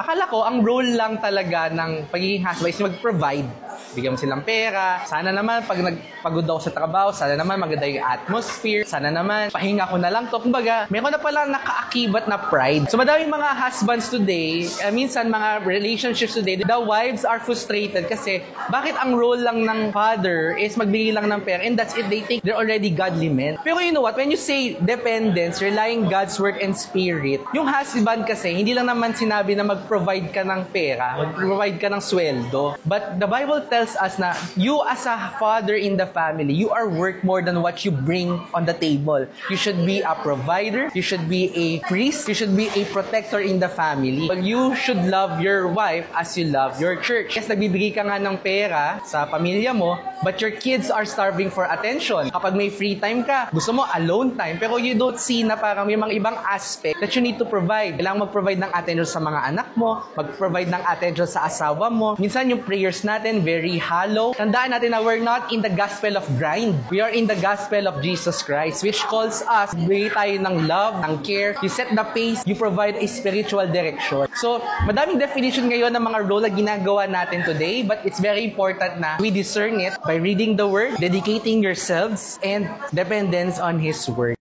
Akala ko, ang role lang talaga ng pagiging husband is mag-provide. Bigyan mo silang pera. Sana naman, pag nagpagod ako sa trabaho, sana naman maganda yung atmosphere. Sana naman, pahinga ko na lang to. Kumbaga, meron na palang nakaakibat na pride. So, madaming mga husbands today, minsan mga relationships today, the wives are frustrated kasi bakit ang role lang ng father is magbigay lang ng pera and that's it, they think they're already godly men. Pero you know what? When you say dependence, relying God's word and spirit, yung husband kasi, hindi lang naman sinabi na mag-provide ka ng pera, mag-provide ka ng sweldo. But the Bible tells us na you as a father in the family, you are worth more than what you bring on the table. You should be a provider, you should be a priest, you should be a protector in the family. But you should love your wife as you love your church. Yes, nagbibigay ka nga ng pera sa pamilya mo, but your kids are starving for attention. Kapag may free time ka, gusto mo alone time, pero you don't see na parang may mga ibang aspect that you need to provide. Kailangan mag-provide ng attention sa mga anak mo, mag-provide ng attention sa asawa mo. Minsan yung prayers natin, very hollow. Tandaan natin na we're not in the gospel of grind. We are in the gospel of Jesus Christ, which calls us, bigay tayo ng love, ng care. You set the pace, you provide a spiritual direction. So, madaming definition ngayon ng mga role na ginagawa natin today, but it's very important na we discern it by reading the Word, dedicating yourselves, and dependence on His Word.